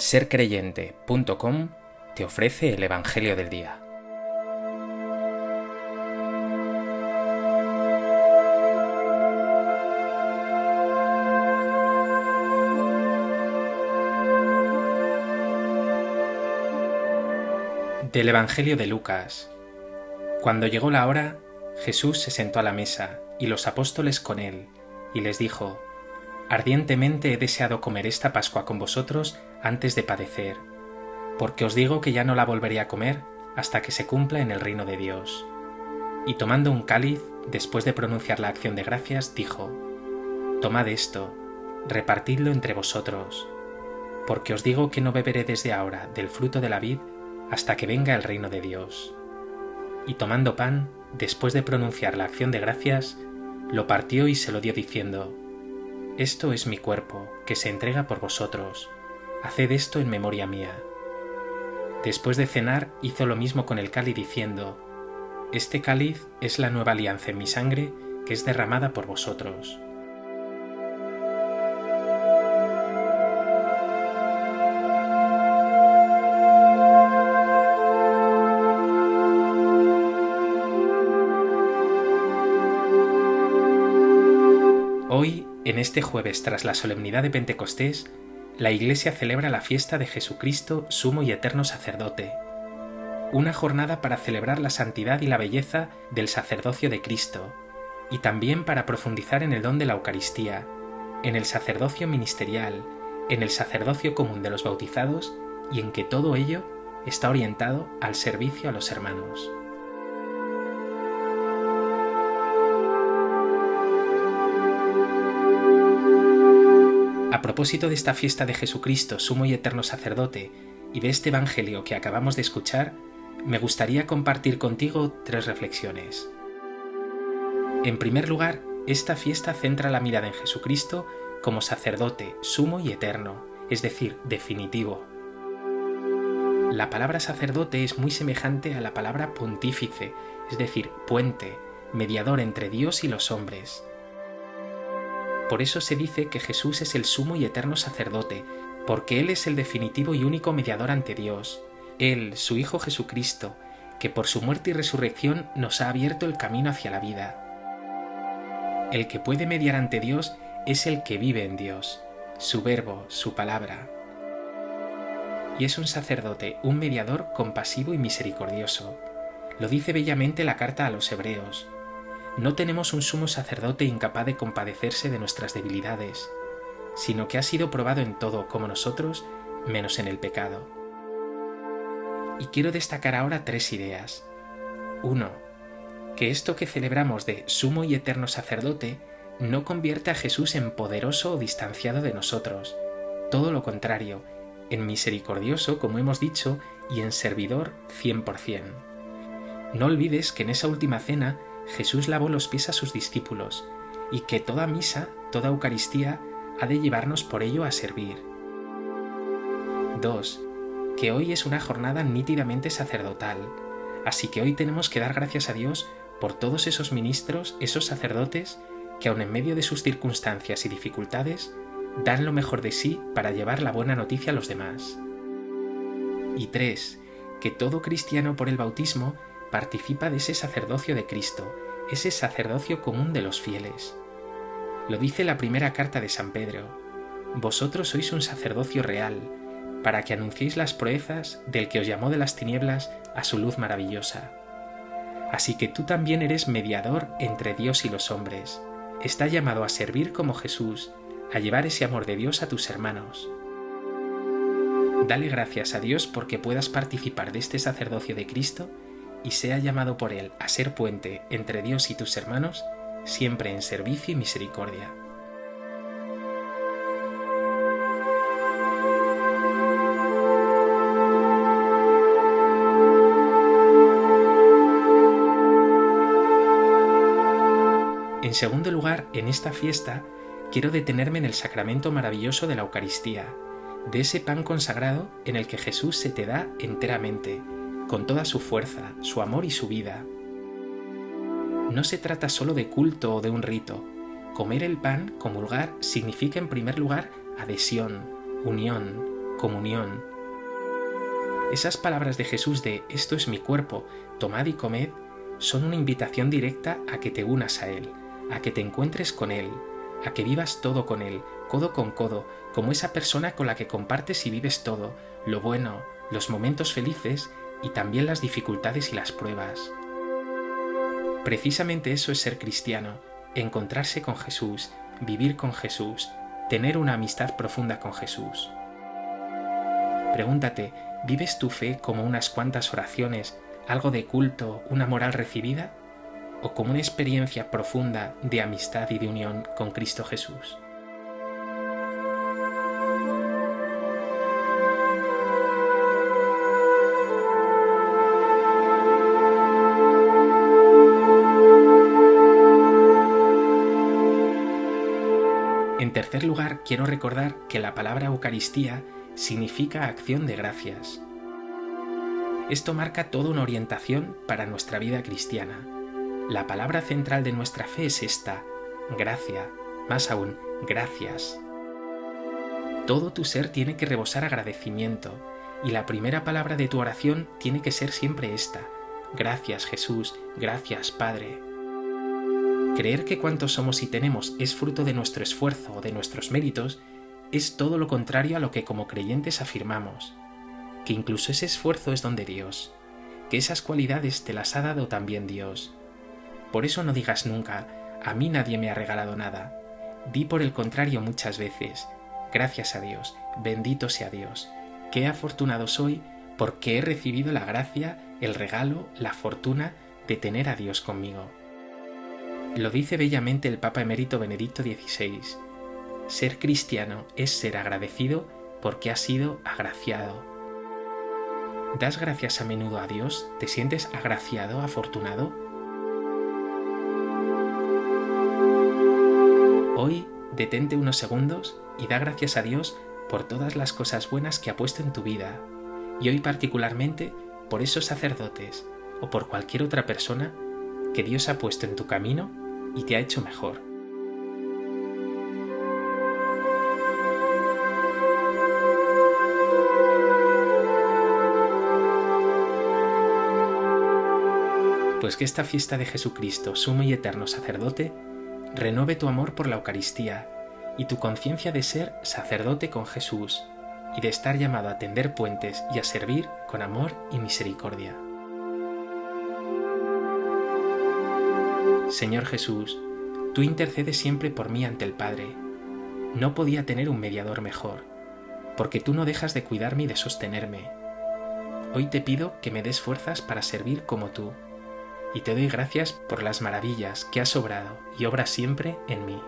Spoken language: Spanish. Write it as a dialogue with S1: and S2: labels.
S1: Sercreyente.com te ofrece el Evangelio del Día. Del Evangelio de Lucas. Cuando llegó la hora, Jesús se sentó a la mesa y los apóstoles con él, y les dijo: Ardientemente he deseado comer esta Pascua con vosotros antes de padecer, porque os digo que ya no la volveré a comer hasta que se cumpla en el reino de Dios. Y tomando un cáliz, después de pronunciar la acción de gracias, dijo: Tomad esto, repartidlo entre vosotros, porque os digo que no beberé desde ahora del fruto de la vid hasta que venga el reino de Dios. Y tomando pan, después de pronunciar la acción de gracias, lo partió y se lo dio diciendo: Esto es mi cuerpo, que se entrega por vosotros. Haced esto en memoria mía. Después de cenar, hizo lo mismo con el cáliz diciendo: Este cáliz es la nueva alianza en mi sangre, que es derramada por vosotros. Hoy, en este jueves tras la solemnidad de Pentecostés, la Iglesia celebra la fiesta de Jesucristo, sumo y eterno sacerdote. Una jornada para celebrar la santidad y la belleza del sacerdocio de Cristo, y también para profundizar en el don de la Eucaristía, en el sacerdocio ministerial, en el sacerdocio común de los bautizados, y en que todo ello está orientado al servicio a los hermanos. A propósito de esta fiesta de Jesucristo, sumo y eterno sacerdote, y de este Evangelio que acabamos de escuchar, me gustaría compartir contigo 3 reflexiones. En primer lugar, esta fiesta centra la mirada en Jesucristo como sacerdote, sumo y eterno, es decir, definitivo. La palabra sacerdote es muy semejante a la palabra pontífice, es decir, puente, mediador entre Dios y los hombres. Por eso se dice que Jesús es el sumo y eterno sacerdote, porque Él es el definitivo y único mediador ante Dios. Él, su Hijo Jesucristo, que por su muerte y resurrección nos ha abierto el camino hacia la vida. El que puede mediar ante Dios es el que vive en Dios, su verbo, su palabra. Y es un sacerdote, un mediador compasivo y misericordioso. Lo dice bellamente la carta a los Hebreos. No tenemos un sumo sacerdote incapaz de compadecerse de nuestras debilidades, sino que ha sido probado en todo como nosotros, menos en el pecado. Y quiero destacar ahora 3 ideas. 1. Que esto que celebramos de sumo y eterno sacerdote no convierte a Jesús en poderoso o distanciado de nosotros. Todo lo contrario, en misericordioso, como hemos dicho, y en servidor 100%. No olvides que en esa última cena Jesús lavó los pies a sus discípulos y que toda misa, toda Eucaristía, ha de llevarnos por ello a servir. 2. Que hoy es una jornada nítidamente sacerdotal, así que hoy tenemos que dar gracias a Dios por todos esos ministros, esos sacerdotes, que aun en medio de sus circunstancias y dificultades, dan lo mejor de sí para llevar la buena noticia a los demás. Y 3. Que todo cristiano por el bautismo participa de ese sacerdocio de Cristo, ese sacerdocio común de los fieles. Lo dice la primera carta de San Pedro: Vosotros sois un sacerdocio real, para que anunciéis las proezas del que os llamó de las tinieblas a su luz maravillosa. Así que tú también eres mediador entre Dios y los hombres. Estás llamado a servir como Jesús, a llevar ese amor de Dios a tus hermanos. Dale gracias a Dios porque puedas participar de este sacerdocio de Cristo y sea llamado por Él a ser puente entre Dios y tus hermanos, siempre en servicio y misericordia. En segundo lugar, en esta fiesta, quiero detenerme en el sacramento maravilloso de la Eucaristía, de ese pan consagrado en el que Jesús se te da enteramente, con toda su fuerza, su amor y su vida. No se trata solo de culto o de un rito. Comer el pan, comulgar, significa en primer lugar adhesión, unión, comunión. Esas palabras de Jesús de «esto es mi cuerpo, tomad y comed», son una invitación directa a que te unas a Él, a que te encuentres con Él, a que vivas todo con Él, codo con codo, como esa persona con la que compartes y vives todo, lo bueno, los momentos felices y también las dificultades y las pruebas. Precisamente eso es ser cristiano, encontrarse con Jesús, vivir con Jesús, tener una amistad profunda con Jesús. Pregúntate, ¿vives tu fe como unas cuantas oraciones, algo de culto, una moral recibida? ¿O como una experiencia profunda de amistad y de unión con Cristo Jesús? En tercer lugar, quiero recordar que la palabra Eucaristía significa acción de gracias. Esto marca toda una orientación para nuestra vida cristiana. La palabra central de nuestra fe es esta: gracia, más aún, gracias. Todo tu ser tiene que rebosar agradecimiento, y la primera palabra de tu oración tiene que ser siempre esta: gracias Jesús, gracias Padre. Creer que cuanto somos y tenemos es fruto de nuestro esfuerzo o de nuestros méritos es todo lo contrario a lo que como creyentes afirmamos, que incluso ese esfuerzo es don de Dios, que esas cualidades te las ha dado también Dios. Por eso no digas nunca, a mí nadie me ha regalado nada. Di por el contrario muchas veces, gracias a Dios, bendito sea Dios, qué afortunado soy porque he recibido la gracia, el regalo, la fortuna de tener a Dios conmigo. Lo dice bellamente el Papa Emérito Benedicto XVI. Ser cristiano es ser agradecido porque has sido agraciado. ¿Das gracias a menudo a Dios? ¿Te sientes agraciado, afortunado? Hoy, detente unos segundos y da gracias a Dios por todas las cosas buenas que ha puesto en tu vida, y hoy particularmente por esos sacerdotes o por cualquier otra persona que Dios ha puesto en tu camino y te ha hecho mejor. Pues que esta fiesta de Jesucristo, sumo y eterno sacerdote, renueve tu amor por la Eucaristía y tu conciencia de ser sacerdote con Jesús y de estar llamado a tender puentes y a servir con amor y misericordia. Señor Jesús, tú intercedes siempre por mí ante el Padre. No podía tener un mediador mejor, porque tú no dejas de cuidarme y de sostenerme. Hoy te pido que me des fuerzas para servir como tú, y te doy gracias por las maravillas que has obrado y obras siempre en mí.